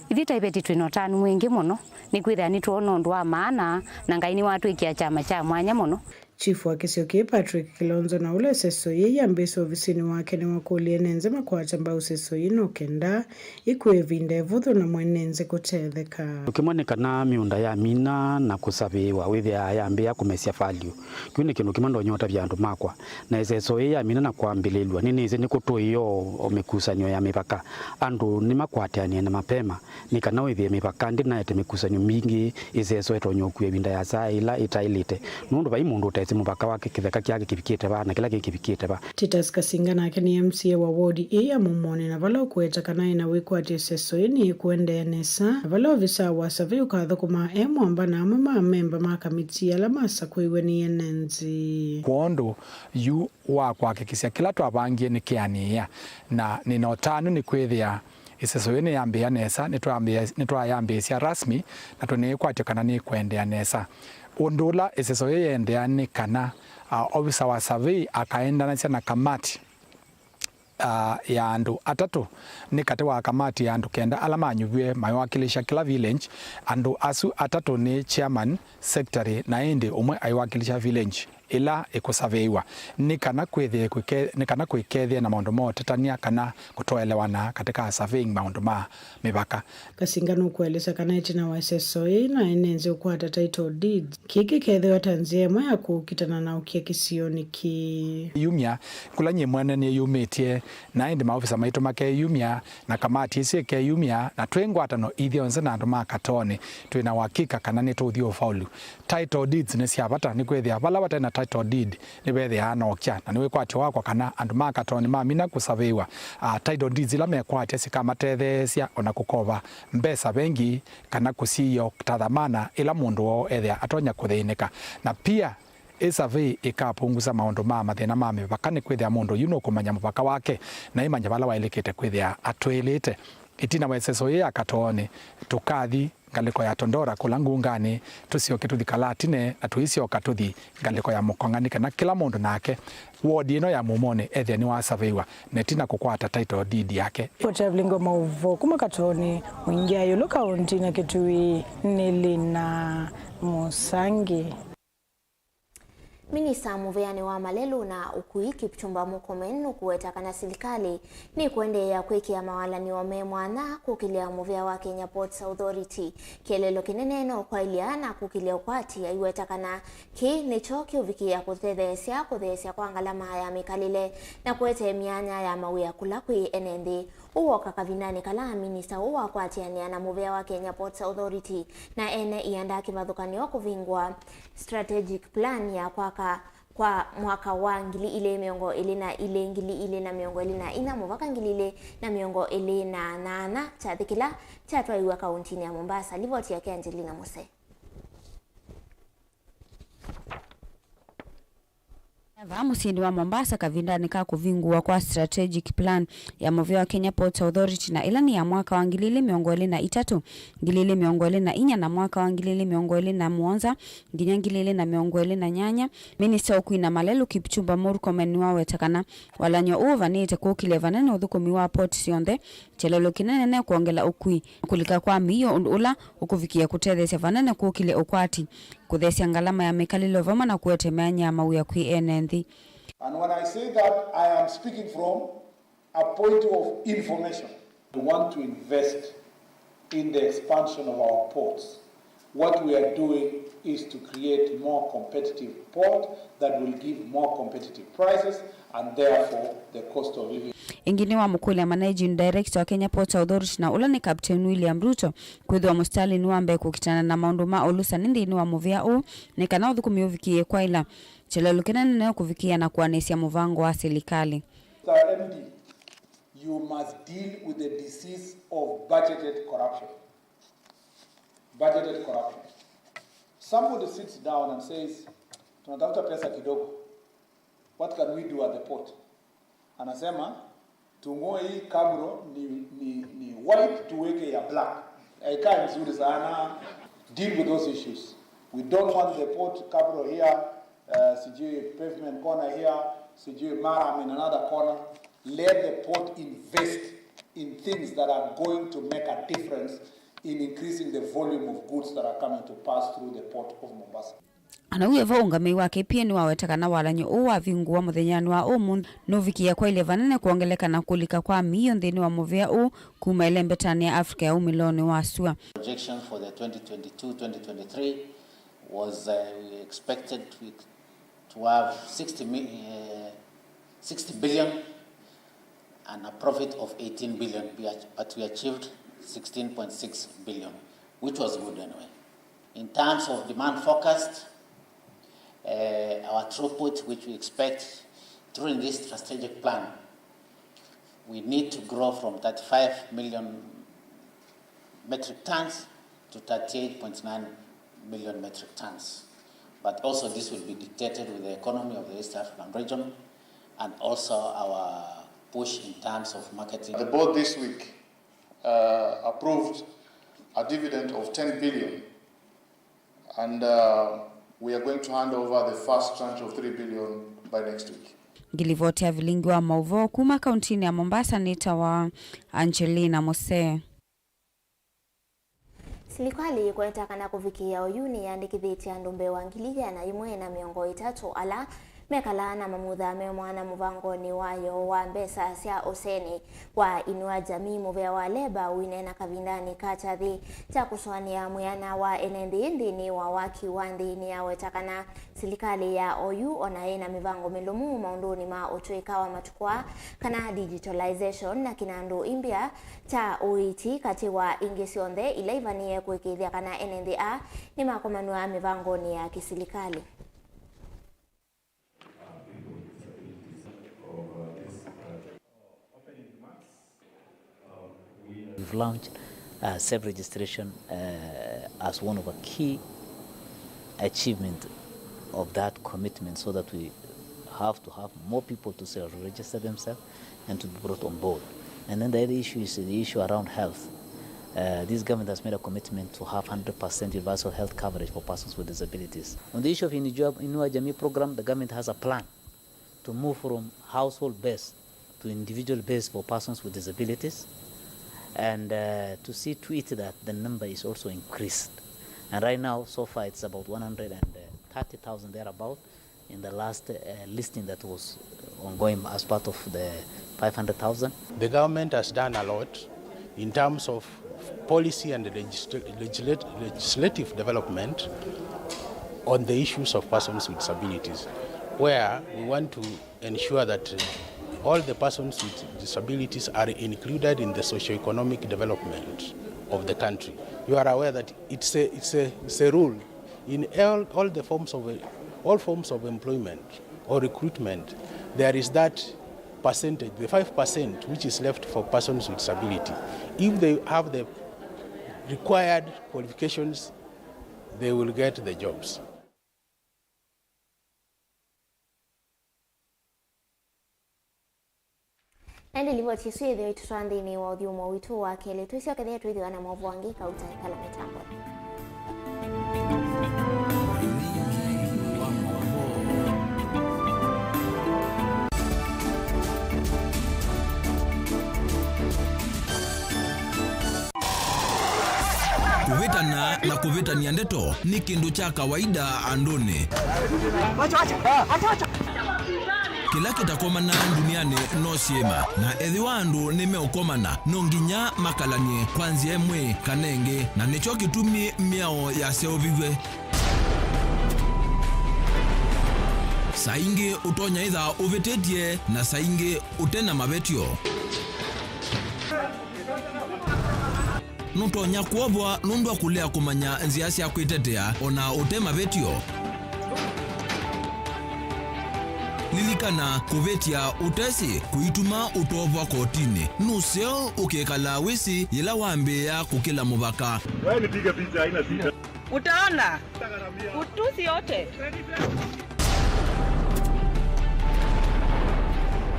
ithita ibeti twinotani mwingi muno ni kwithia ni tuona ndu wa maana na ngai ni watwikia chama cha mwanya muno. Chifu wa Kisioki Patrick Kilonzo na ule seso ye yambese ofisini wake ni wakulie nenze makwata mbao seso ino kenda ikuevinda evuthu na mwenenze kutetheka. Ukimwoneka na miunda ya mina na kusabiwa withia yambia kumesia value. Kiuni kinu kimando nyota vyandu makwa. Na seso ye ya mina na kuambililwa. Nini izi ni kutu iyo omikusanyo ya mipaka. Andu ni makwatiani na mapema. Nikana withia mipaka ndi na ete mikusanyo mingi iseso eto nyoku evinda ya saa ila itailite. Nundu bai mundu mupaka wake kitheka kyake kivikite ba na kila kivikite ba. Titus Kasinga nake ni MCA wa ward ya Mumoni na vala kueta kana na wikwati seso ini kuende nesa vala visa wa survey ukathukuma amba na mama member ma kamiti ya lamasa kuiwe ni enenzi kondo yu wa kuhakikisha kila twabangie ni kiania na ninotanu ni kwithia iseso ini yambia nesa nitwayambia rasmi na tunikwatio kana ni kuendea nesa undula iseso yendeani kana ofisa wa survey akaenda na kamati ya andu atatu ni kati wa kamati ya andu kenda alama nyuwe mawakilisha kila village andu asu atatu ni chairman secretary na indi umwe aiwakilisha village ila ikusaveiwa ni kana kwikethia na maundu motetania kana kutoelewana katika surveying maundu ma mipaka. Kasingano kueleza kana itina wa SSOA na enenze ukwata title deed kiki kethiwa tanzia mwa ya kukitana na ukia kisioni ki yumia kulanye mwana ni yumetie na indi maofisa maitu make yumia na kamati isi ke yumia na twengwatano ithio nze na andu makatoni twina uhakika kana ni tuthio faulu. Title deeds ni siabata ni kwethia bala bata na title deed ni bethia anokia na niwe kwati wakwa kana andu makatoni mamina kusaveiwa title deeds ila mekwati sikamatethesia ona kukova mbesa bengi kana kusiyo tathamana ila mundu o ethia atonya kuthinika na pia survey ikapunguza maundu ma mathina ma mipaka ni kwithia mundu yuno kumanya mupaka wake na imanya bala wailekete kwithia atwilite itina wa SSOA akatoni tukathi ngaliko ya Tondora kula ngungani tusioke tuthi Kalatine na tuisioka tuthi ngaliko ya Mukong'ani kana kila mundu nake wodi ino ya Mumone ethia ni wa surveywa netina kukwata title deed yake. Vilingi Mauvoo kuma katoni mwingia yulu kaunti na Kitui Nilina Musangi. Minista muveani wa malelu na ukui Kipchumba Murkomen kuwetaka na serikali ni kuendelea kuikia mawalani wa memwana kukilia muvea wa Kenya Ports Authority kielelo kineneno kwa iliana kukilia ukwati aiwetaka na ki nicho kiuvikia kuthethesia kwa ngalama ya mikalile na kuwete mianya ya mawia kulakwi enendi uwo kakavinani kala minista uwa kwatiania na muvea wa Kenya Ports Authority na ene ianda kimathukanio kuvingwa strategic plan ya kwa mwaka wa ngili ile miongo ile na ile ngili ile na miongo ile na ina muvaka ngili ile na miongo ile na nana chathikila chatwaiwa kaunti ya Mombasa. Livoti yake Angelina Muse. Musindi wa Mombasa kavindani ka kuvingua kwa strategic plan ya Mauvoo wa Kenya Ports Authority na ilani ya mwaka wa ngilili miongole na itatu ngilili miongole na inya na mwaka wa ngilili miongole na muonza nginya ngilili na miongole na nyanya. Minister Okuina Malelu Kipchumba Murkomen wawetakana walanyo uvanite kukile vanene uthukumi wa port sionde chelelo kinene ne kuongela ukui kulika kwa miyo ula ukuvikia kutethesia vanene kukile ukwati kuthesia ngalama ya mikalilo vama na kuetemea nyama uya kui enendi. And when I say that, I am speaking from a point of information. We want to invest in the expansion of our ports. What we are doing is to create more competitive port that will give more competitive prices and therefore the cost of living. Ingine wa mukule managing director wa Kenya Ports Authority na ula ni Captain William Ruto kwithwa mustali ni wambe kukitana na maundu ma olusa nindi ni wa muvia u ni kana uthukumi uvikie kwa ila chelelo kinene nayo kuvikia na kuanesia muvango wa serikali. Mr. MD, you must deal with the disease of budgeted corruption. Budgeted corruption. Somebody sits down and says, tunatafuta pesa kidogo. What can we do at the port? Anasema, tungoe hii kabro ni white tuweke ya black. Haikai mzuri sana. Deal with those issues. We don't want the port kabro here, sijui pavement corner here, sijui maram in another corner. Let the port invest in things that are going to make a difference in increasing the volume of goods that are coming to pass through the port of Mombasa. Anauyevo ungamei wake pia ni wawetakana walanyo uwa vingua muthenyani wa umu novikia kwa ile vanene kuongeleka na kulika kwa miyo nthini wa muvea u kuma ile mbetani ya Afrika ya umiloni wa sua. Projection for the 2022-2023 was we expected to have 60 billion and a profit of 18 billion, but we achieved 16.6 billion, which was good anyway. In terms of demand forecast, our throughput, which we expect during this strategic plan, we need to grow from 35 million metric tons to 38.9 million metric tons. But also this will be dictated with the economy of the East African region and also our push in terms of marketing. The board this week approved a dividend of 10 billion and we are going to hand over the first tranche of 3 billion by next week. Gilivotea Vilingi wa Mauvoo kuma kauntini ya Mombasa nita wa Angelina Muse. Serikali kwetakana kuvikia oyuni yandikithitie andu mbewa 1,130 ala mekala na mamuthame mwana muvangoni wayo wa mbesa cia useni wa inua jamii muvea wa leba winena kavindani kachathi cha kuswania mwiana wa enendi ndini wa waki wa ndini ya wetakana serikali ya oyu ona ina mivango milumu maunduni ma utwika wa matukwa kana digitalization na kinandu imbia cha uiti kati wa ingisionthe ilaivanie kuikithia kana enendi a ni makomanua mivangoni ya kisilikali. We've launched self-registration as one of a key achievement of that commitment, so that we have to have more people to self-register themselves and to be brought on board. And then the other issue is the issue around health. This government has made a commitment to have 100% universal health coverage for persons with disabilities. On the issue of Inua Jamii program, the government has a plan to move from household-based to individual-based for persons with disabilities, and to see to it that the number is also increased. And right now, so far, it's about 130,000 thereabout in the last listing that was ongoing as part of the 500,000. The government has done a lot in terms of policy and legislative development on the issues of persons with disabilities, where we want to ensure that all the persons with disabilities are included in the socio-economic development of the country. You are aware that it's a rule in all forms of employment or recruitment. There is that percentage, the 5%, which is left for persons with disability. If they have the required qualifications, they will get the jobs. Endi livo chiswithe itutwandini wa uthiumo witu wa kele twisio kethe twithiwa na Mauvoo wangi kauta kala mitambo. Kuvitana na kuvitania ndeto ni kindu cha kawaida anduni. Kila kitakomana duniani no siema na ethi wandu nimeukomana nonginya makalanie kwanzia emwe kanenge na nicho kitumi miao ya seovigwe. Saingi utonya itha uvitetie na saingi utena mavetio. Nutonya kuobwa nundu kulea kumanya nzia cia kwitetea ona utema vetio. Lilikana kuvetia utesi kuituma utobwa kotini nuseo ukekala wisi ila wambe ya kukila mubaka. Wewe nipige picha haina shida. Utaona utusi yote.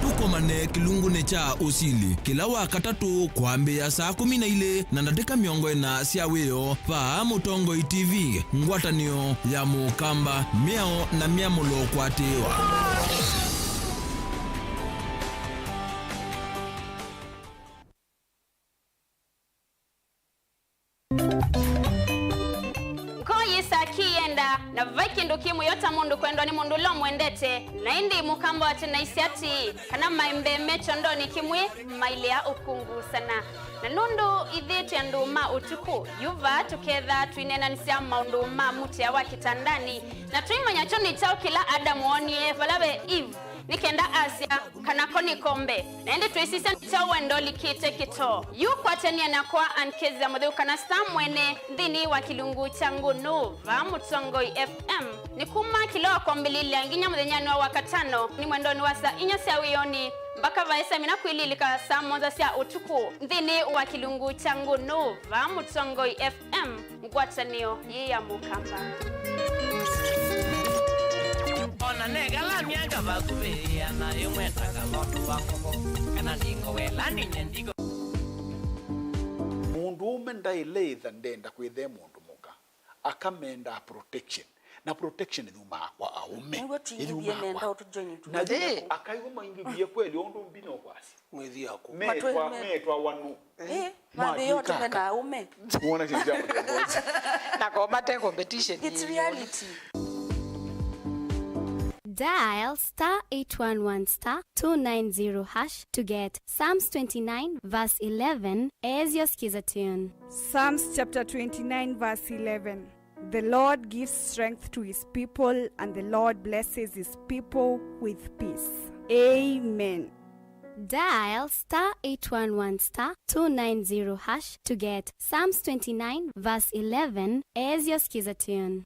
Tukomane kilungune cha usili kila wakatatu kwambe ya saa 12 na dakika 40 cia wio pa Mutongo TV ngwatanio ya mukamba miao na miamulo kwatewa. Na vaikindu kimu yota mundu kwendwa ni mundu lo mwendete na indi mukamba wate na isiati kana maimbe mecho ndoni kimwe mailea ukungu sana na nundu idhitu ya nduma utuku yuva tuketha tuinena nisia maundu ma mutia wa kitandani na tuimanya choni chao kila Adamu onie valawe Eve nikenda Asia kanako ni kombe na indi tuisisa chao wendoli kite kito yu kwa tenia na kwa ankezi ya Mauvoo kana mwene dhini wa kilungu changu Nova Mutongo FM ni kuma kiloa kwa mbilili anginya mudhenyani wa wakatano ni mwendoni wasa inya sia wiyoni mpaka vaisa mina kuililika saa moja sia utuku dhini wa kilungu changu Nova Mutongo FM ngwatanio ya mukamba. Ona negala mianga bakubeya na yomweta kalotu wako kana ndingo welani nyendigo mundu umenda ileitha ndenda kwithe mundu muka akamenda protection na protection thuma wa aume Ngo tuingie nenda utujoin tu. na je akaiwa maingi kweli ondo mbina kwasi mwezi yako metwa wanu mambe yote na aume muona chenja na komate competition. It's reality. Dial *811*290# to get Psalms 29 verse 11 as your skiza tune. Psalms chapter 29 verse 11. The Lord gives strength to his people, and the Lord blesses his people with peace. Amen. Dial *811*290# to get Psalms 29 verse 11 as your skiza tune.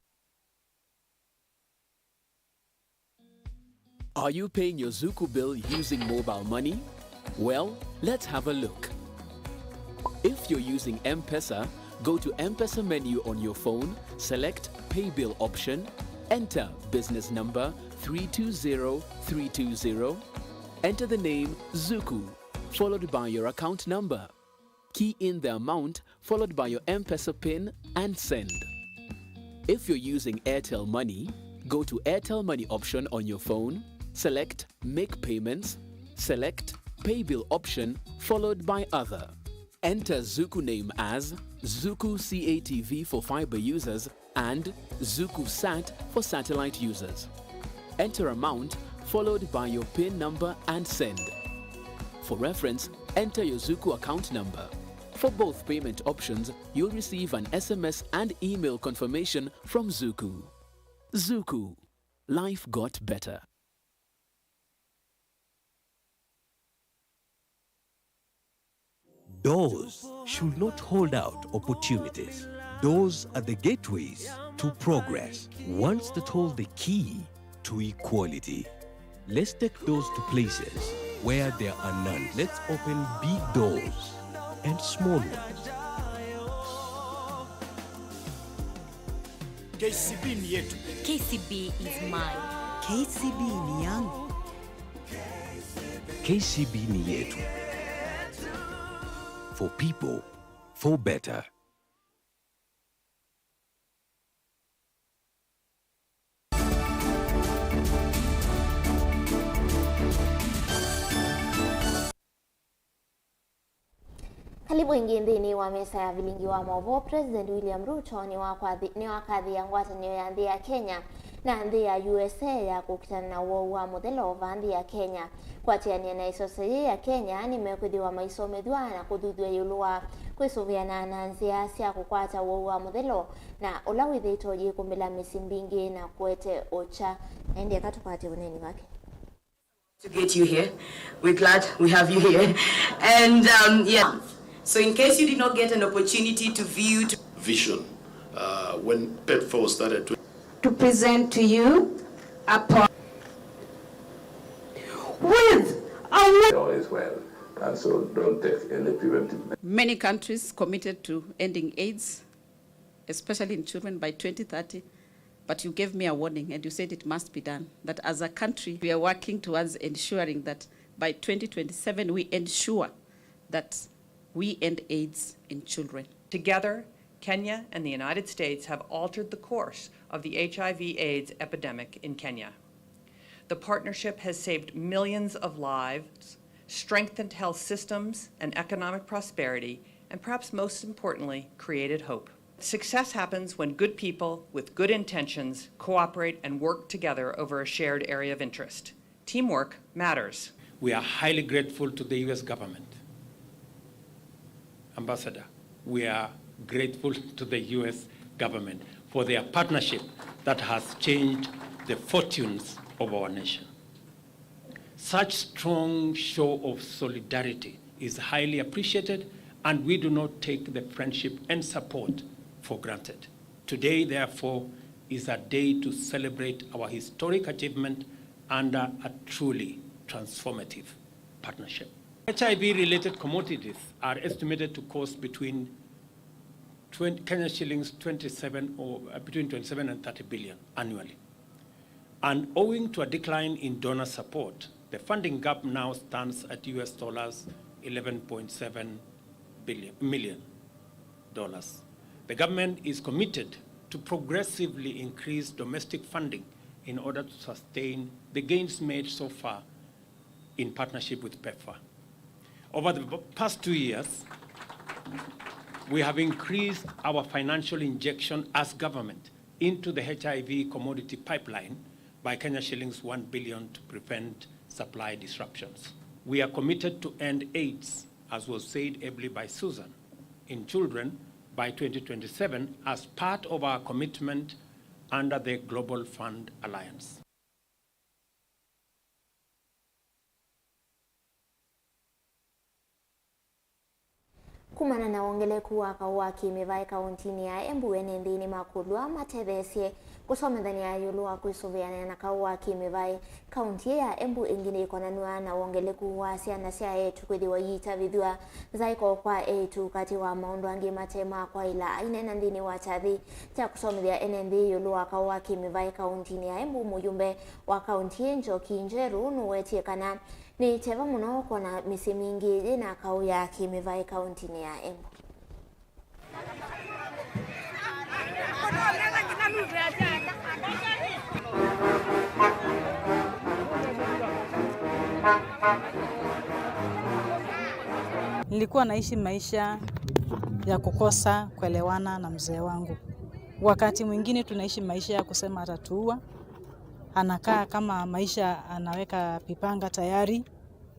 Are you paying your Zuku bill using mobile money? Well, let's have a look. If you're using M-Pesa, go to M-Pesa menu on your phone, select Pay Bill option, enter business number 320320, enter the name Zuku, followed by your account number. Key in the amount, followed by your M-Pesa PIN, and send. If you're using Airtel Money, go to Airtel Money option on your phone, select Make Payments, select Pay Bill option, followed by Other. Enter Zuku name as Zuku CATV for fiber users and Zuku Sat for satellite users. Enter amount, followed by your PIN number, and send. For reference, enter your Zuku account number. For both payment options, you'll receive an SMS and email confirmation from Zuku. Zuku. Life got better. Doors should not hold out opportunities. Doors are the gateways to progress, ones that hold the key to equality. Let's take doors to places where there are none. Let's open big doors and small ones. KCB ni yetu. KCB is mine. KCB ni yangu. KCB ni yetu. For people, for better. Karibu ingi nthini wa mesa ya Vilingi wa Mauvoo. President William Ruto ni wakadhi ya ngwatanio ya nthi ya Kenya na nthi ya USA ya kukitana na uo wa muthelo wa nthi ya Kenya. Kwatiania na isosei ya Kenya ni mekwithiwa maisomethwa na kuthuthua yulua kwisuviana na nzia cia kukwata uo wa muthelo na ula withitwo yikumila misimbingi na kwete ocha. Endi akatupate uneni wake. To get you here, we're glad we have you here, and yeah. So in case you did not get an opportunity to view vision when PEPFAR started to present to you a with all is well, and so don't take any preventive measures. Many countries committed to ending AIDS, especially in children, by 2030. But you gave me a warning and you said it must be done. That as a country, we are working towards ensuring that by 2027, we ensure that we end AIDS in children. Together, Kenya and the United States have altered the course of the HIV/AIDS epidemic in Kenya. The partnership has saved millions of lives, strengthened health systems and economic prosperity, and perhaps most importantly, created hope. Success happens when good people with good intentions cooperate and work together over a shared area of interest. Teamwork matters. We are highly grateful to the US government. Ambassador, we are grateful to the US government for their partnership that has changed the fortunes of our nation. Such strong show of solidarity is highly appreciated, and we do not take the friendship and support for granted. Today, therefore, is a day to celebrate our historic achievement under a truly transformative partnership. HIV-related commodities are estimated to cost between Kenya shillings 27 or between 27 and 30 billion annually. And owing to a decline in donor support, the funding gap now stands at US dollars 11.7 million. The government is committed to progressively increase domestic funding in order to sustain the gains made so far in partnership with PEPFAR. Over the past 2 years, we have increased our financial injection as government into the HIV commodity pipeline by Kenya shillings 1 billion to prevent supply disruptions. We are committed to end AIDS, as was said ably by Susan, in children by 2027 as part of our commitment under the Global Fund Alliance. Kumana na wongeleku wa kawaki mevai kauntini ya Embu enendini makulwa matethesie kusomethania ya yulua kuisuviana na kawaki mevai kaunti ya Embu ingine ikonanua na wongeleku wa siana sia yetu kwithiwa yita vidhua zaiko kwa etu kati wa maundu angi matema kwa ila aina ndini wa chathi cha kusomethia enendi yulua kawaki mevai kauntini ya Embu. Mujumbe wa kaunti Njoki Njeru nuwetie kana ni teva muno kona misi mingi na kau ya kimevai kauntini ya Embu. Nilikuwa naishi maisha ya kukosa kuelewana na mzee wangu. Wakati mwingine tunaishi maisha ya kusema atatuua. Anakaa kama maisha anaweka pipanga tayari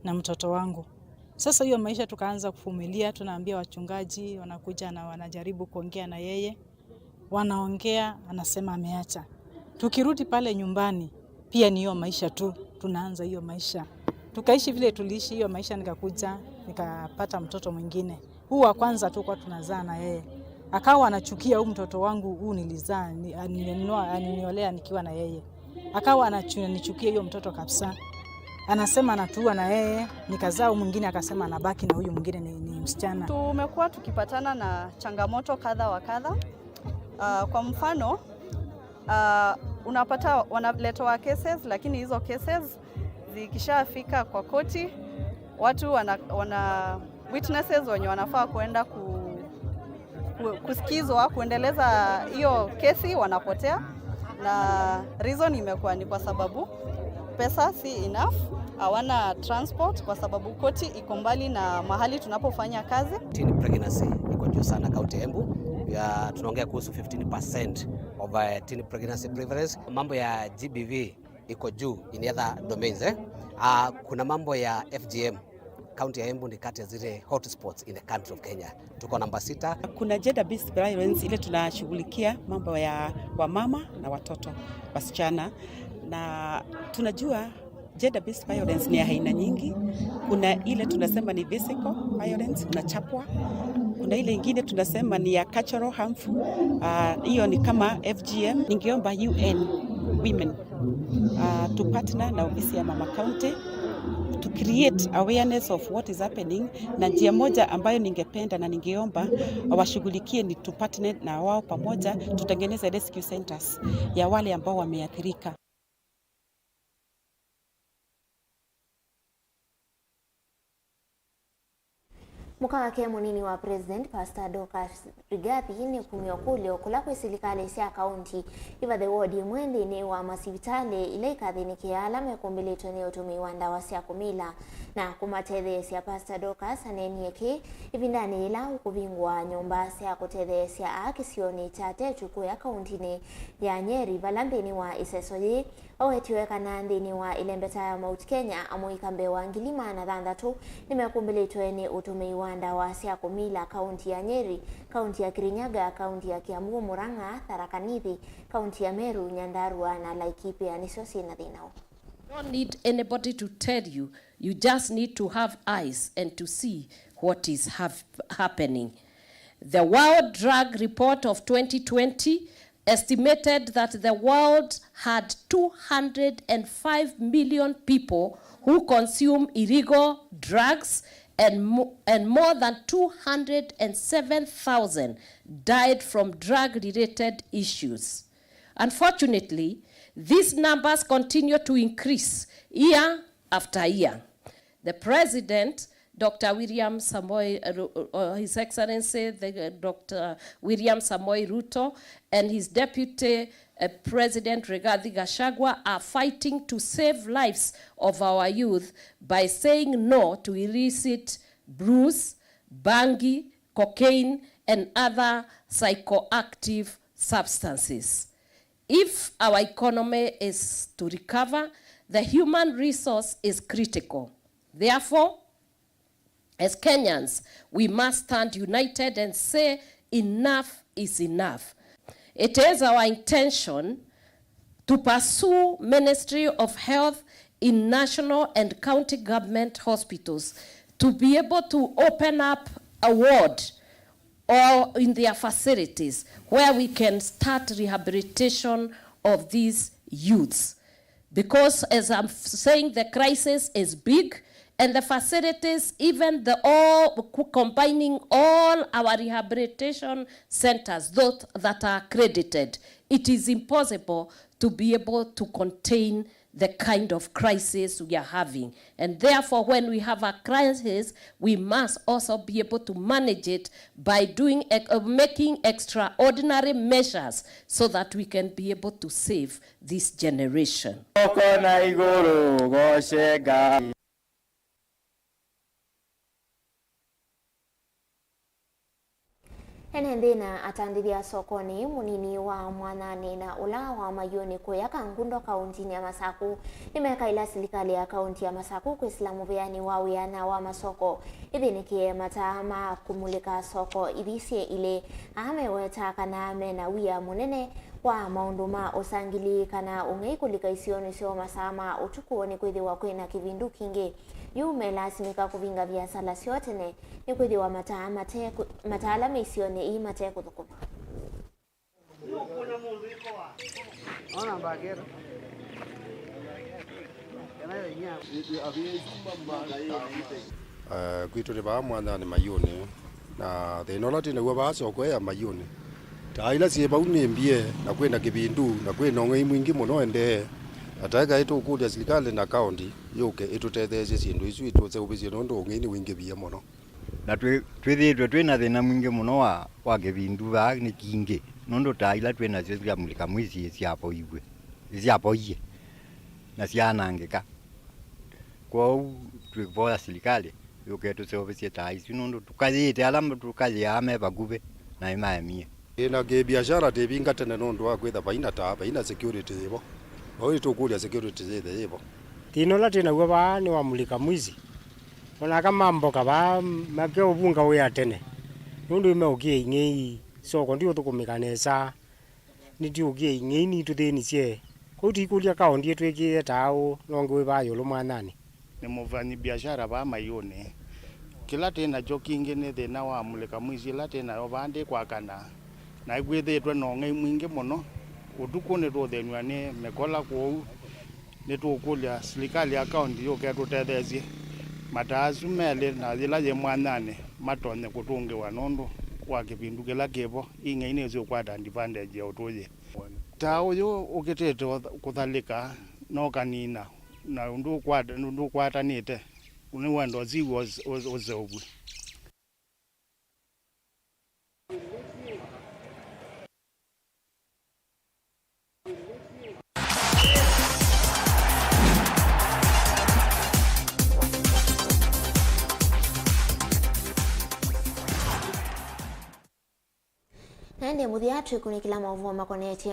na mtoto wangu. Sasa hiyo maisha tukaanza kuvumilia, tunaambia wachungaji, wanakuja na wanajaribu kuongea na yeye. Wanaongea, anasema ameacha. Tukirudi pale nyumbani, pia ni hiyo maisha tu, tunaanza hiyo maisha. Tukaishi vile tuliishi hiyo maisha, nikakuja, nikapata mtoto mwingine. Huu wa kwanza tu kwa tunazaa na yeye. Akawa anachukia huu mtoto wangu, huu nilizaa, aliniolea nikiwa na yeye. Akawa ananichukia hiyo mtoto kabisa. Anasema anatuua na yeye, nikazaa mwingine akasema anabaki na huyu mwingine ni msichana. Tumekuwa tukipatana na changamoto kadha wa kadha. Kwa mfano, unapata wanaletwa cases, lakini hizo cases zikishafika kwa koti, watu wana witnesses wenye wanafaa kuenda kusikizwa, kuendeleza hiyo kesi wanapotea. Na reason imekuwa ni kwa sababu pesa si enough, hawana transport kwa sababu koti iko mbali na mahali tunapofanya kazi. Teen pregnancy iko juu sana kaunti ya Embu. Tunaongea kuhusu 15% of teen pregnancy prevalence. Mambo ya GBV iko juu in other domains. Kuna mambo ya FGM. Kaunti ya Embu ni kati ya zile hotspots in the country of Kenya. Tuko namba 6. Kuna gender based violence ile tunashughulikia mambo ya wamama na watoto wasichana, na tunajua gender based violence ni aina nyingi. Kuna ile tunasema ni physical violence, unachapwa. Kuna ile ingine tunasema ni ya cultural harmful. Hiyo ni kama FGM. Ningeomba UN Women to partner na ofisi ya Mama County to create awareness of what is happening, na njia moja ambayo ningependa na ningeomba washughulikie ni to partner na wao pamoja, tutengeneze rescue centers ya wale ambao wameathirika. Mukawake munini wa President Pastor Dorcas Rigathi ni kumiokulio kula kwa serikali sia kaunti iva the ward mwendi ni wa masibitali ile kadhini alama kumbileto ni utumiwa ndawa sia kumila na kumatedhe sia Pastor Dorcas anenieke ivindani ila ukuvingwa nyumba sia kutedhe sia akisioni chate chuku ya kaunti ni ya Nyeri valambini wa isesoji owetiweka na ndini wa ilembeta ya Mount Kenya amuikambe wa ngilima na dhandatu nimekumbileto ni utumiwa ndawa sia kumila kaunti ya Nyeri, kaunti ya Kirinyaga, kaunti ya Kiambu, Murang'a, Tharaka Nithi, kaunti ya Meru, Nyandarua na Laikipia nisosi na dhinao. You don't need anybody to tell you. You just need to have eyes and to see what is happening. The World Drug Report of 2020 estimated that the world had 205 million people who consume illegal drugs, and more than 207,000 died from drug-related issues. Unfortunately, these numbers continue to increase year after year. The President Dr. William Samoei, His Excellency Dr. William Samoei Ruto and his Deputy President Rigathi Gachagua are fighting to save lives of our youth by saying no to illicit booze, bangi, cocaine, and other psychoactive substances. If our economy is to recover, the human resource is critical. Therefore, as Kenyans, we must stand united and say enough is enough. It is our intention to pursue Ministry of Health in national and county government hospitals to be able to open up a ward or in their facilities where we can start rehabilitation of these youths. Because as I'm saying, the crisis is big, and the facilities, even combining all our rehabilitation centers, those that are accredited, it is impossible to be able to contain the kind of crisis we are having. And therefore, when we have a crisis, we must also be able to manage it by making extraordinary measures so that we can be able to save this generation. Enendena atandiria sokoni munini wa mwanani na ula wa mayoni kuyaka ngundo kaunti ya Masaku nimeka ila serikali ya kaunti ya Masaku kwa Islamu beani wa wiana wa masoko ibinikie matama kumulika soko ibisie ile ameweta kana amena wia munene wa maunduma osangili kana ungei kulika isioni sio masama utukuoni kwithiwa kwina kivindu kingi yume lasimika kuvinga biasala siotene ni kwithiwa mataala misione ii mate kuthukuma kwitore ba mwana ni mayone na thinola tine gwa ba soko ya mayone taila sie ba unimbie na kwenda kibindu na kwenda ngei mwingi muno ende ataka itu kulia serikali na county yoke itutetheze sindu isu itutse ubisi nondo ngeni wingi bia muno na twithitwe twina thina mwingi muno wa kibindu ba ni kingi nondo taila twina cia mulika mwisi ciapo igwe ciapo iye na cianangika kwa twivoya serikali yoke tutse ubisi taisu nondo tukazite alama tukaziame baguve na imaemie ina ke biashara te binga tene nondo wa kwetha baina ta baina security ibo oi tukulia security zithe ibo tinola tena gwa ba ni wa mulika mwizi ona kama mboka ba make ubunga we atene nundu imeukie ngei soko ndio tukumikanesa ni ndio ngei ni tuthini cie kuti kulia kaunti yetu ikie tao nongo ba yolo mwanani ni muvanyi biashara ba mayone kila tena jokingi ne thina wa mulika mwizi la tena obande kwa kana na igwithitwe no ngei mwingi muno utuku ni ruthenwa ni mekola kwou ni tukulia serikali ya county yoke tutethezie matazu mele na thila ye mwanane matonye kutungiwa nondu wa kipindu kila kipo ing'aine cio kwata advantage ya utuye ta uyu ukitete kuthalika no kanina na ndu kwatanite ni wendo ziwo ozeubwe Nende muthia twikunikila Mauvoo makonete